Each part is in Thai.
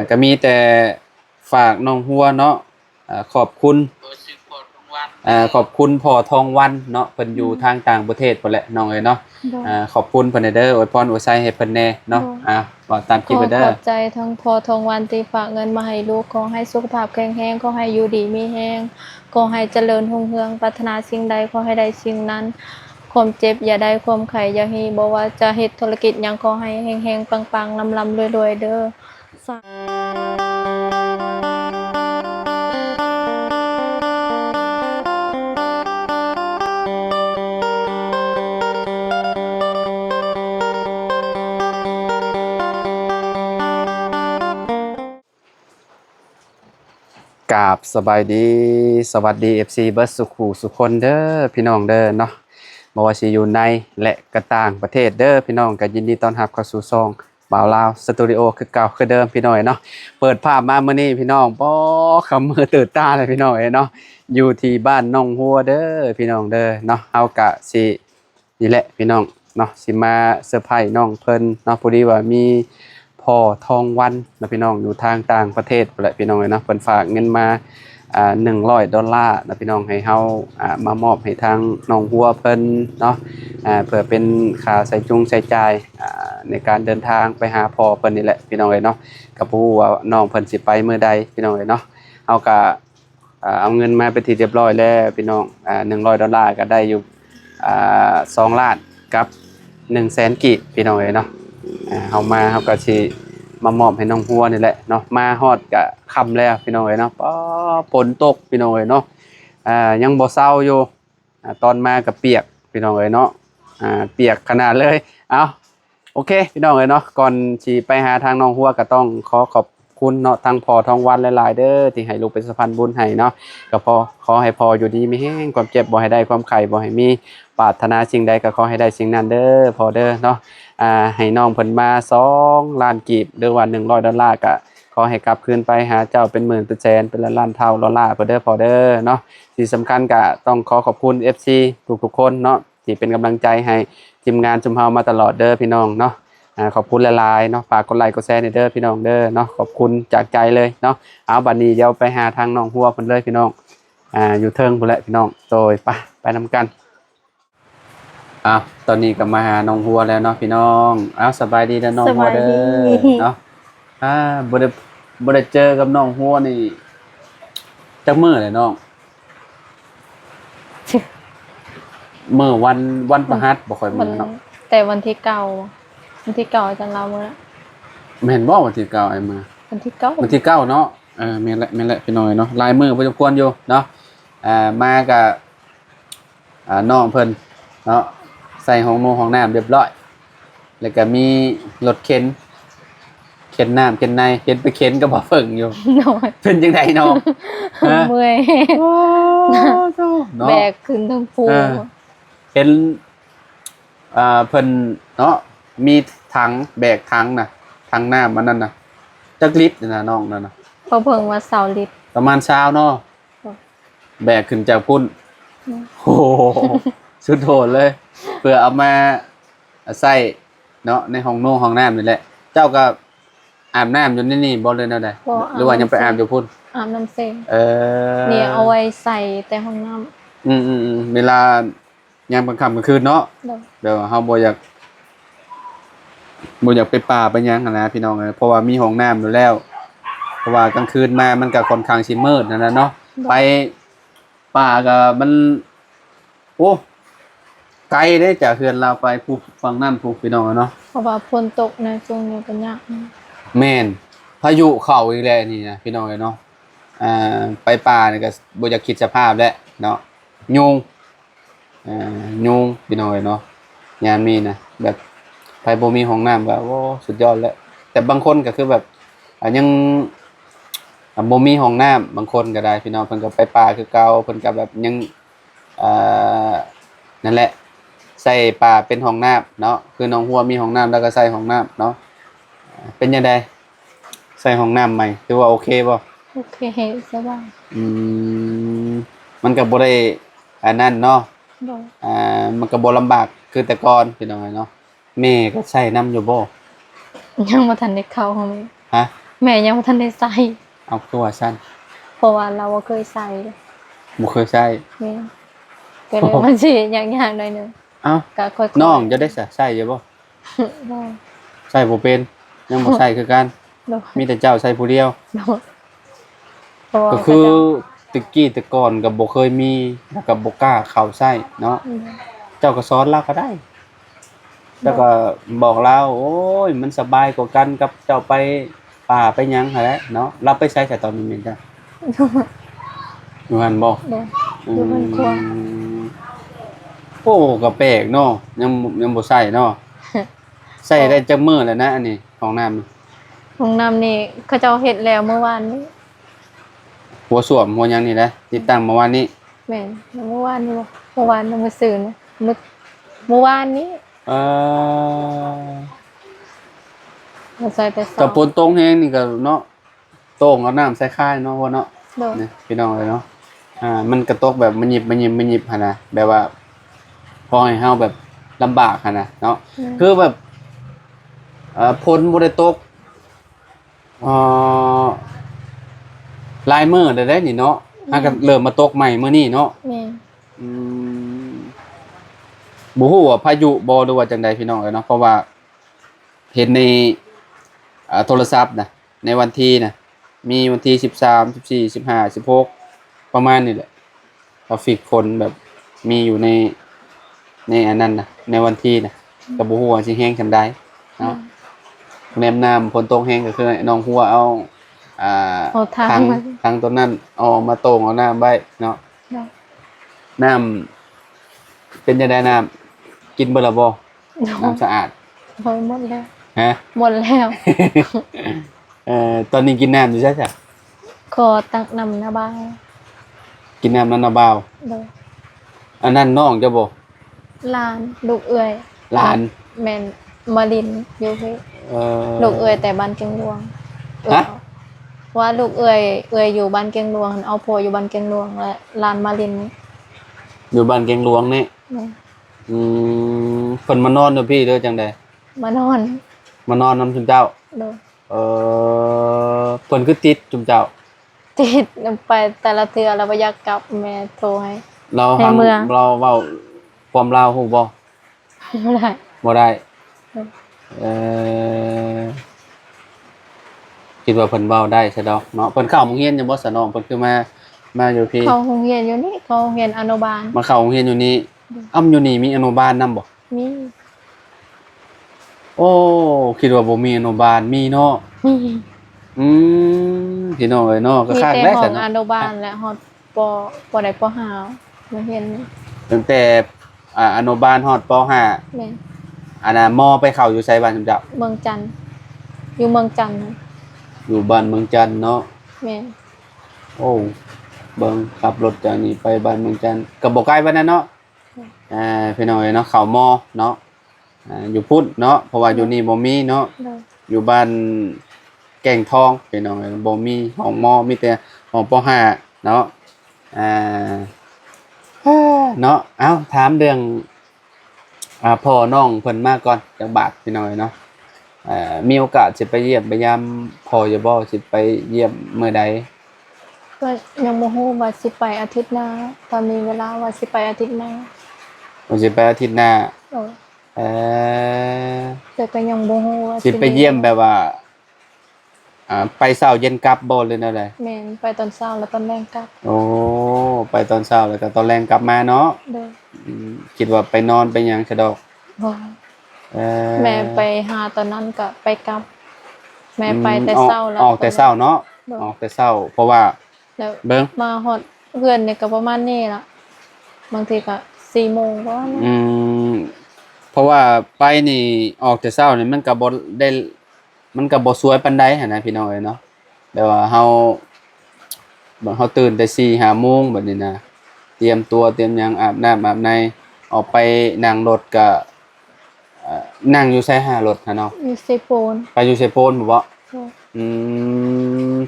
ก็มีแต่ฝากน้องหัวเนาะขอบคุณขอบคุณพ่อทองวันเนาะเพิ่นอยู่ทางต่างประเทศพุ่นแหละน้องเอ้ยเนาะขอบคุณเพิ่นเด้ออวยพรอวยไสให้เพิ่นแน่เนาะบอกตามคลิปเด้อขอบใจทั้งพ่อทองวันที่ฝากเงินมาให้ลูกขอให้สุขภาพแข็งแรงขอให้อยู่ดีมีแรงขอให้เจริญรุ่งเรืองปรารถนาสิ่งใดขอให้ได้สิ่งนั้นความเจ็บอย่าได้ความไข้อย่าให้บ่ว่าจะเฮ็ดธุรกิจหยังขอให้แฮงๆปังๆลำๆรวยๆเด้อกราบสบายดีสวัสดี FC เบิร์ดสุขูสุคนเด้อพี่น้องเด้อเนาะบ่ว่าสิอยู่ในและก็ต่างประเทศเด้อพี่น้องก็ยินดีต้อนรับเข้าสู่ช่องบ่าวลาวสตูดิโอคือเก่าคือเดิมพี่น้อยเนาะเปิดภาพมามื้อนี้พี่น้องบ่คำมือตื่นตาเลยพี่น้อยเนาะอยู่ที่บ้านน้องหัวเด้อพี่น้องเด้อเนาะเฮาก็สินี่แหละพี่น้องเนาะสิมาเซอร์ไพรส์น้องเพิ่นเนาะพอดีว่ามีพ่อทองวันนะพี่น้องอยู่ทางต่างประเทศแหละพี่น้องเนาะเพิ่นฝากเงินมา$100นะพี่น้องให้เฮามามอบให้ทางน้องหัวเพิ่นเนาะเพื่อเป็นค่าใช้จุงใช้จ่ายในการเดินทางไปหาพ่อเพิ่นนี่แหละพี่น้องเนาะก็บ่ฮู้ว่าน้องเพิ่นสิไปมื้อใดพี่น้องเนาะเฮาก็เอาเงินมาเป็นที่เรียบร้อยแล้วพี่น้อง$100ก็ได้อยู่2ล้านกับ100,000กีบพี่น้องเนาะเฮาก็สิมามอบให้น้องหัวนี่แหละเนาะมาฮอดก็ค่ำแล้วพี่น้องเนาะฝนตกพี่น้องเนาะยังบ่เซาอยู่ตอนมาก็เปียกพี่น้องเนาะเปียกขนาดเลยเอาโอเคพี่น้องเนาะก่อนสิไปหาทางน้องหัวก็ต้องขอบคุณเนาะทางพ่อทองวันหลายๆเด้อที่ให้ลูกเป็นสะพานบุญให้เนาะก็ขอให้พ่ออยู่ดีมีแรงความเจ็บบ่ให้ได้ความไข้บ่ให้มีปรารถนาสิ่งใดก็ขอให้ได้สิ่งนั้นเด้อพ่อเด้อเนาะให้น้องเพิ่นมา2ล้านกีบหรือว่า$100ก็ขอให้กลับคืนไปหาเจ้าเป็นหมื่นเป็นแสนเป็นล้านเท่า$เพิ่นเด้อพ่อเด้อเนาะที่สำคัญก็ต้องขอบคุณ FC ทุกๆคนเนาะที่เป็นกำลังใจให้ทีมงานชุมเฮามาตลอดเด้อพี่น้องเนาะขอบคุณหลายๆเนาะฝากกดไลค์กดแชร์เด้อพี่น้องเด้อเนาะขอบคุณจากใจเลยเนาะเอาบัดนี้เดี๋ยวไปหาทางน้องหัวเพิ่นเลยพี่น้องอยู่เทิงพุ่นแหละพี่น้องโดยไปนำกันตอนนี้ก็มาหาน้องหัวแล้วเนาะพี่น้องสบายดีเด้อน้องหัวเด้อเนาะบ่ได้เจอกับน้องหัวนี่จักมื้อเลยน้องมื้อวันพฤหัสบ่ค่อยมื้อเนาะแต่วันที่เก่าจังเรามื้อแม่นบ่วันที่9ไอ้มาวันที่9เนาะแม่นแหละพี่น้อยเนาะลายมือพอสมควรอยู่เนาะมากับน้องเพิ่นเนาะใส่ห้องน้ำเรียบร้อยแล้วก็มีรถเข็นน้ำเข็นในเข็นไปเข็นก็บ่เฟิ่งอยู่เป็นจังได๋น้องเมื่อยแบกขึ้นทั้งภูเห็นเพิ่นเนาะมีถังแบกถังน่ะถังน้ำมันนั่นน่ะจักลิตรน่ะน้องนั่นน่ะพอเพิ่งว่า20 ลิตรประมาณ20เนาะแบกขึ้นจากพุ่นโอ้สุดโหดเลยเพื่อเอามาใส่เนาะในห้องน้ำนี่แหละเจ้าก็อาบน้ำอยู่นี่บ่เลยแนวใดหรือว่ายังไปอาบอยู่พุ่นอาบน้ำเสงเนี่ยเอาไว้ใส่แต่ห้องน้ำเวลายามกลางค่ำกลางคืนเนาะเดี๋ยวเฮาบ่อยากไปป่าไปหยังนะพี่น้องเพราะว่ามีห้องน้ำอยู่แล้วเพราะว่ากลางคืนมามันก็ค่อนข้างสิมืดนั่นน่ะเนาะไปป่าก็มันโอ้ไกลเด้จากเฮือนเราไปผู้ฝั่งนั้นผู้พี่น้องเนาะเพราะว่าฝนตกในช่วงนี้ก็ยากแม่นพายุเข้าอีกแล้วนี่นะพี่น้องเนาะไปป่านี่ก็บ่อยากคิดสภาพแล้วเนาะยุงพี่น้องเนาะยามนี้นะแบบไปบ่มีห้องน้ำก็โอ้สุดยอดแล้วแต่บางคนก็คือแบบยังบ่มีห้องน้ำบางคนก็ได้พี่น้องเพิ่นก็ไปป่าคือเก่าเพิ่นก็แบบยังนั่นแหละใส่ป่าเป็นห้องน้ำเนาะคือน้องหัวมีห้องน้ำแล้วก็ใส่ห้องน้ำเนาะเป็นยังไงใส่ห้องน้ำใหม่ถือว่าโอเคบ่โอเคสบายมันก็บ่ได้อันนั้นเนาะมันก็บ่ลำบากคือแต่ก่อนพี่น้องเนาะแม่ก็ใช้น้ำอยู่บ่ยังบ่ทันได้เข้าห้องฮะ แม่ยังบ่ทันได้ใส่ เอาตัวสั้น เพราะว่าเราบ่เคยใส่เลย บ่เคยใช้ แม่ก็เลยมันสิยากๆหน่อยหนึง เอ้า ก็ค่อยๆ น้องจะได้ใช้อยู่บ่ น้อง ใช้บ่เป็นยังบ่ใช้คือกัน น้อง มีแต่เจ้าใช้ผู้เดียว น้องเพราะว่า ก็คือตะกี้แต่ก่อนก็บ่เคยมีแล้วก็บ่กล้าเข้าใช้เนาะเจ้าก็สอนเราก็ได้แล้วก็บอกเราโอ้ยมันสบายกว่ากันกับเจ้าไปป่าไปหยังหั่นแหละเนาะเราไปใช้แต่ตอนนี้แม่นจ้ะอยู่หั่นบ่ เด้ออยู่บนครัว โอ้ก็แปลกเนาะยังบ่ใช้เนาะใช้ได้จักมื้อแล้วนะอันนี้ห้องน้ำนี่ ห้องน้ำนี่เขาเจ้าเฮ็ดแล้วเมื่อวานนี้ หัวส้วมหัวหยังนี่แหละติดตั้งเมื่อวานนี้ แม่นเมื่อวานนี่บ่เมื่อวานเมื่อซื่อนะเมื่อวานนี้ เอ่อ เราใส่แต่ กับปนตรงแฮงนี่ก็เนาะโต่งเอาน้ำใส่ค่ายเนาะว่าเนาะ โดน นี่พี่น้องเลยเนาะมันกระตกแบบมันหยิบหั่นน่ะแบบว่าพอให้เฮาแบบลำบากหั่นน่ะเนาะคือแบบฝนบ่ได้ตกเอ่อหลายมื้อได้นี่เนาะมันก็เริ่มมาตกใหม่มื้อนี้เนาะ แม่น อืมบ่ฮู้ว่าพายุบ่หรือว่าจังใดพี่น้องเอ้ยเนาะเพราะว่าเห็นในโทรศัพท์นะในวันที่นะมีวันที่13 14 15 16ประมาณนี้แหละกราฟิกฝนแบบมีอยู่ในอันนั้นนะในวันที่นะก็บ่ฮู้ว่าสิแฮงจังใดเนาะแนมน้ำฝนตกแฮงก็คือน้องหัวเอาอ่า เอาทางมา ทางตัวนั้นเอามาโต่งเอาน้ำไว้เนาะ เนาะ น้ำเป็นจังไดน้ำกินเบิดแล้วบ่ น้ำสะอาด โอ้ยหมดแล้ว ฮะ หมดแล้ว ตอนนี้กินน้ำอยู่ใช่จ้ะ ขอตักน้ำหน้าบ้าน กินน้ำนั้นน่ะบ่าว โดย อันนั้นน้องจะบ่ หลานลูกเอื้อย หลาน แม่นมาลินอยู่พี่ เออ ลูกเอื้อยแต่บ้านเกียงหลวง ฮะ ว่าลูกเอื้อยอยู่บ้านเกียงหลวงเอาผัวอยู่บ้านเกียงหลวงและหลานมาลิน อยู่บ้านเกียงหลวงนี่ แม่น เพิ่นมานอนอยู่พี่เด้อจังได๋ มานอน มานอนนำจุมเจ้า โดย เพิ่นคือติดจุมเจ้า ติดไปแต่ละเทื่อแล้วบ่อยากกลับแม่โทรให้ เรา ในเมือง เราเว้าความลาวฮู้บ่ บ่ได้ บ่ได้ อืม เอ่อคิดว่าเพิ่นเว้าได้ซะดอกเนาะเพิ่นเข้าโรงเรียนอยู่บ่ซะน้องเพิ่นคือมาอยู่พี่ เขาโรงเรียนอยู่นี่เขาโรงเรียนอนุบาล มาเข้าโรงเรียนอยู่นี่อยู่นี่มีอนุบาลนำบ่ มี โอ้คิดว่าบ่มีอนุบาลมีเนาะ มี พี่น้องเอ้ยเนาะก็ มี คาด แต่ ได้ ห้อ ซั่ ง น อ เนาะ นุบาลและฮอดปได้ปห้ามาเรียน ตั้งแต่อนุบาลฮอดป .5 แม่น อันน่ะมไปเข้าอยู่ไสบ้านจุมเจ้า เมืองจันทน์อยู่เมืองจันทน์นะ อยู่บ้านเมืองจันทน์เนาะ แม่น โอ้เบิ่งขับรถจากนี้ไปบ้านเมืองจันทน์ก็บ่ไกลปานนั้นเนาะพี่น้องเอ้ยเนาะเข้ามเนาะอยู่พุทธเนาะเพราะว่าอยู่นี่บ่มีเนาะ โดย อยู่บ้านแก่งทองพี่น้องเอ้ยบ่มีห้องมมีแต่ห้องป .5 เนาะอ่าเนาะเอ้าถามเรื่องพ่อน้องเพิ่นมาก่อนจักบาทพี่น้องเอ้ยเนาะมีโอกาสสิไปเยี่ยมไปยามพ่ออยู่บ่สิไปเยี่ยมมื้อใด ก็ยังบ่ฮู้ว่าสิไปอาทิตย์หน้าตอนมีเวลาว่าสิไปอาทิตย์หน้า ว่าสิไปอาทิตย์หน้า โอ้ย เอ่อ แต่ก็ยังบ่ฮู้ว่า สิไปเยี่ยมแบบว่าไปเช้าเย็นกลับบ่หรือแนวใด แม่นไปตอนเช้าแล้วตอนแรงกลับ โอ้ไปตอนเช้าแล้วก็ตอนแลงกลับมาเนาะ โดย คิดว่าไปนอนไปหยังซะดอก โอ้ย เอ่อ แม่ไปหาตอนนั้นก็ไปกลับ แม่ไปแต่เช้าแล้ว ออกแต่เช้าเนาะออกแต่เช้าเพราะว่า แล้ว เบิ่ง มาฮอดเพื่อนเนี่ยก็ประมาณนี้ล่ะบางทีก็4 โมงก็ว่า เพราะว่าไปนี่ออกแต่เช้านี่มันก็บ่ได้มันก็บ่สวยปานใดหันนะพี่น้องเอ้ยเนาะแบบว่าเฮาตื่นแต่ 4-5 โมงบัดนี้นะเตรียมตัวเตรียมหยังอาบน้ำอาบในออกไปนั่งรถก็นั่งอยู่ไสหารถหั่นเนาะ อยู่เซโปน ไปอยู่ไสโปนบ่ โดย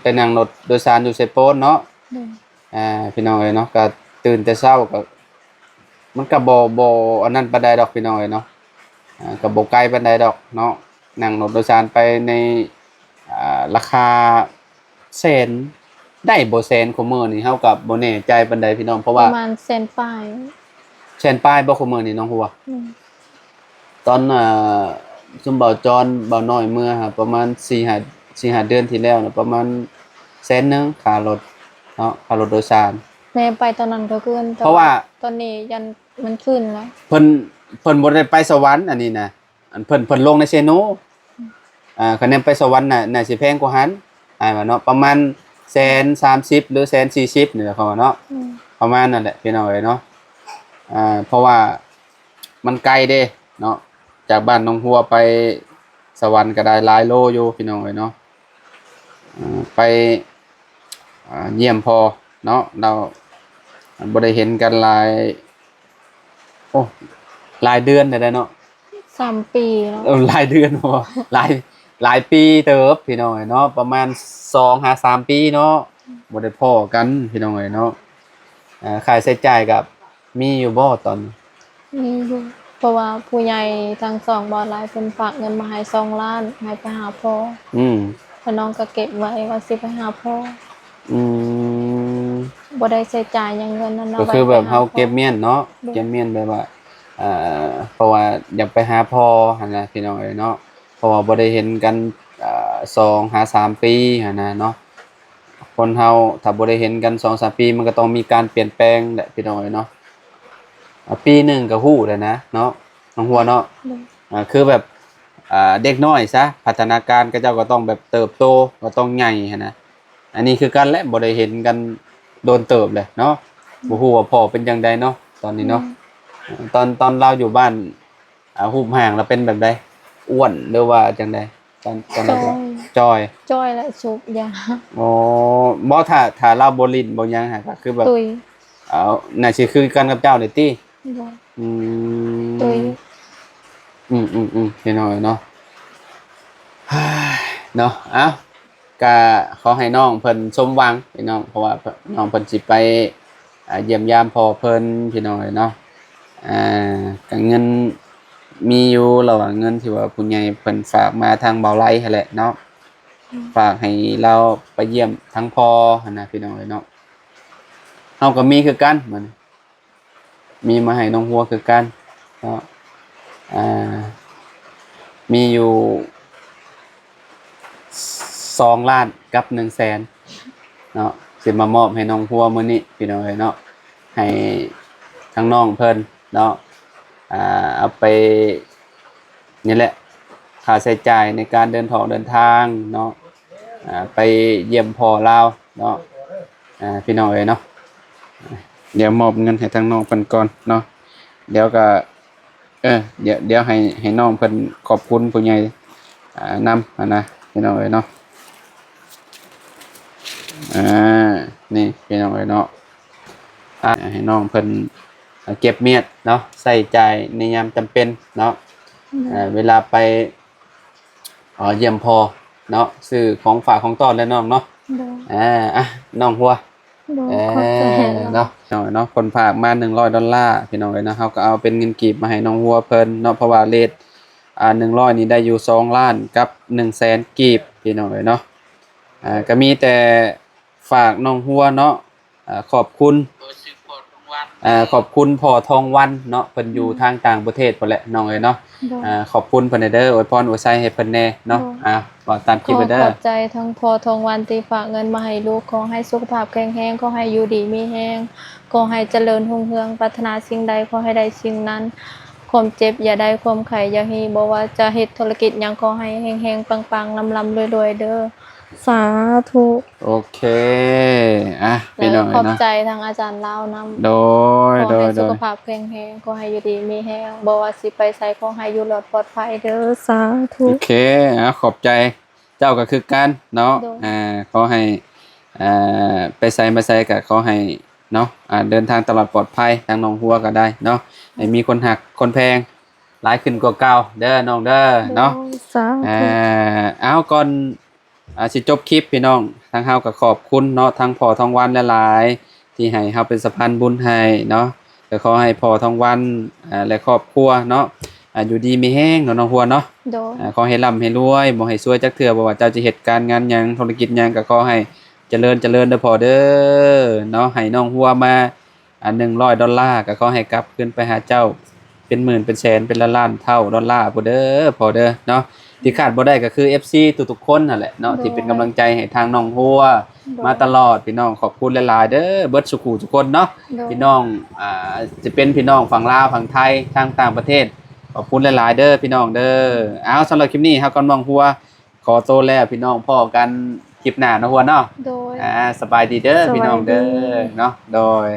ไปนั่งรถโดยสารอยู่ไสโปนเนาะ โดย พี่น้องเอ้ยเนาะก็ตื่นแต่เช้าก็มันก็บ่อันนั้นปานใดดอกพี่น้องเอ้ยเนาะก็บ่ไกลปานใดดอกเนาะนั่งรถโดยสารไปใน ราคาแสนได้บ่แสนคุมื้อนี่เฮาก็บ่แน่ใจปานใดพี่น้องเพราะ ป ว่า ระมาณแสนปลาย แสนปลายบ่คุมื้อนี่น้องหัว อืม ตอนซุมเบาจรเบาน้อยเมื่อครับประมาณ4-5 เดือนที่แล้วน่ะประมาณแสนหนึงค่ารถเนาะค่ารถโดยสาร แม่ไปตอนนั้นก็ขึ้นแต่ เพราะว่า ตอนนี้ยันมันขึ้นแล้ว เพิ่นบ่ได้ไปสวรรค์อันนี้นะอันเพิ่นลงในเซโนคะแนนไปสวรรค์น่ะสิแพงกว่าหันว่าเนาะประมาณ130,000หรือ140,000นี่แหละเขาว่าเนาะ อืม ประมาณนั่นแหละพี่น้องเอ้ยเนาะเพราะว่ามันไกลเด้เนาะจากบ้านหนองหัวไปสวรรค์ก็ได้หลายโลอยู่พี่น้องเอ้ยเนาะไปเยี่ยมพ่อเนาะเราบ่ได้เห็นกันหลายโอ้หลายเดือนได้เนาะ 3 ปีแล้ว หลายเดือนบ่หลายปีเติบพี่น้องเอ้ยเนาะประมาณ2-3 ปีเนาะบ่ได้พ้อกันพี่น้องเอ้ยเนาะค่าใช้จ่ายกับมีอยู่บ่ตอนนี้ มีอยู่เพราะว่าผู้ใหญ่ทั้งสองบ่หลายเพิ่นฝากเงินมาให้2 ล้านให้ไปหาพ่อ อืม แล้วน้องก็เก็บไว้ว่าสิไปหาพ่อ อืม บ่ได้ใช้จ่ายหยังเงินนั้น ก็ เอาไว้ คือแบบ ไปห เฮาเก็บ พ่อ เมียนเนาะเก็บเมียนแบบว่าเพราะว่าอยากไปหาพ่อหั่นน่ะพี่น้องเอ้ยเนาะเพราะว่าบ่ได้เห็นกัน2-3 ปีหั่นน่ะเนาะคนเฮาถ้าบ่ได้เห็นกัน2-3 ปีมันก็ต้องมีการเปลี่ยนแปลงแหละพี่น้องเอ้ยเนาะปีหนึ่งก็ฮู้แล้วนะเนาะน้องหัวเนาะคือแบบเด็กน้อยซะพัฒนาการเขาเจ้าก็ต้องแบบเติบโตก็ต้องใหญ่หันนะอันนี้คือกันและบ่ได้เห็นกันโดนเติบเลยเนาะบ่ฮู้ว่าพ่อเป็นจังใดเนาะตอนนี้เนาะตอนเราอยู่บ้านรูปร่างเราเป็นแบบใดอ้วนหรือว่าจังใดตอนเราจอย จ้อยและสูบยา อ๋อบ่ถ้าเราบ่ลิ้นบ่หยังหะก็คือแบบ ตุย น่าสิคือกันกับเจ้านี่ติ บ่ อืม ตุย พี่น้องเนาะ เนาะเอ้าก็ขอให้น้องเพิ่นสมหวังพี่น้องเพราะว่าน้องเพิ่นสิไปเยี่ยมยามพ่อเพิ่นพี่น้องเนาะก็เงินมีอยู่ระหว่างเงินที่ว่าผู้ใหญ่เพิ่นฝากมาทางเบาไร่หั่นแหละเนาะฝากให้เราไปเยี่ยมทั้งพ่อหั่นน่ะพี่น้องเนาะเฮาก็มีคือกันเหมือนมีมาให้น้องหัวคือกันเนาะมีอยู่2 ล้านกับ 100,000เนาะสิมามอบให้น้องหัวมื้อนี้พี่น้องเอ้ยเนาะให้ทั้งน้องเพิ่นเนาะเอาไปนี่แหละค่าใช้จ่ายในการเดินทางเนาะไปเยี่ยมพ่อเราเนาะพี่น้องเอ้ยเนาะเดี๋ยวมอบเงินให้ทั้งน้องเพิ่นก่อนเนาะเดี๋ยวก็เดี๋ยวให้น้องเพิ่นขอบคุณผู้ใหญ่นำนะพี่น้องเอ้ยเนาะนี่พี่น้องเอ้ยเนาะให้น้องเพิ่นเก็บเมียดเนาะใส่ใจายในยามจำเป็นเนาะเวลาไปเยี่ยมพ่อเนาะซื้อของฝากของต้อนแล้วน้องเนาะ บ่ น้องหัว บ่ขอบใจแล้ว เนาะเนาะคนฝากมา$100พี่น้องเอ้ยเนาะเฮาก็เอาเป็นเงินกีบมาให้น้องหัวเพิ่นเนาะเพราะว่าเรท100นี่ได้อยู่2 ล้านกับ100,000กีบพี่น้องเอ้ยเนาะก็มีแต่ฝากน้องหัวเนาะขอบคุณขอบคุณพ่อทองวันเนาะเพิ่นอยู่ทางต่างประเทศพุ่นแหละน้องเอ้ยเนาะ บ่ ขอบคุณเพิ่นเด้ออวยพรอวยไสให้เพิ่นแน่เนาะบอกตามคลิป ข ไป อ เด้ ข อ อบใจทั้งพ่อทองวันที่ฝากเงินมาให้ลูกขอให้สุขภาพแข็งแรงขอให้อยู่ดีมีแรงขอให้เจริญรุ่งเรืองปรารถนาสิ่งใดขอให้ได้สิ่งนั้นความเจ็บอย่าได้ความไข้อย่าให้บ่ว่าจะเฮ็ดธุรกิจหยังขอให้เฮงๆปังๆลำๆรวยๆเด้อสาธุ โอเคพี่ แล้ น้อ ว ง ขอบ เนาะ ใจทางอาจารย์ลาวนำ โดย ขอให้ โด สุ ย ขภาพแข็งแรงขอให้อยู่ดีมีแรงบ่ว่าสิไปไสขอให้อยู่รอดปลอดภัยเด้อสาธุ โอเคขอบใจเจ้าก็คือกันเนาะ โดย ขอให้ไปไสมาไสก็ขอให้เนาะเดินทางตลอดปลอดภัยทางน้องหัวก็ได้เนาะให้มีคนหักคนแพงหลายขึ้นกว่าเก่าเด้อน้องเด้อเนาะ สาธุ เอาก่อนสิจบคลิปพี่น้องทางเฮาก็ขอบคุณเนาะทางพ่อทองวันหลายๆที่ให้เฮาเป็นสะพานบุญให้เนาะก็ขอให้พ่อทองวันและครอบครัวเนาะ อยู่ดีมีแห้งเนาะน้องหัวเนาะ โดย ขอให้ร่ำให้รวยบ่ให้ซวยจักเทื่อบ่ว่าเจ้าจะเฮ็ดการงานหยังธุรกิจหยังก็ขอให้เจริญเด้อพ่อเด้อเนาะให้น้องหัวมา$100ก็ขอให้กลับคืนไปหาเจ้าเป็นหมื่นเป็นแสนเป็นล้านๆเท่าดอลลาร์พุ่นเด้อพ่อเด้อเนาะที่ขาดบ่ได้ก็คือ FC ทุกๆคนนั่นแหละเนาะที่เป็นกำลังใจให้ทางน้องหัวมาตลอดพี่น้องขอบคุณหลายๆเด้อเบิดสุขุทุกคนเนาะ โดย พี่น้องจะเป็นพี่น้องฝั่งลาวฝั่งไทยทางต่างประเทศขอบคุณหลายๆเด้อพี่น้องเด้อเอาสำหรับคลิปนี้ครับก่อนมองหัวขอโตวแล้วพี่น้องพ่อกันคลิปหน้าเนาะหัวเนาะ โดย สบายดีเด้อ สบายดี พี่น้องเด้อเนาะโดย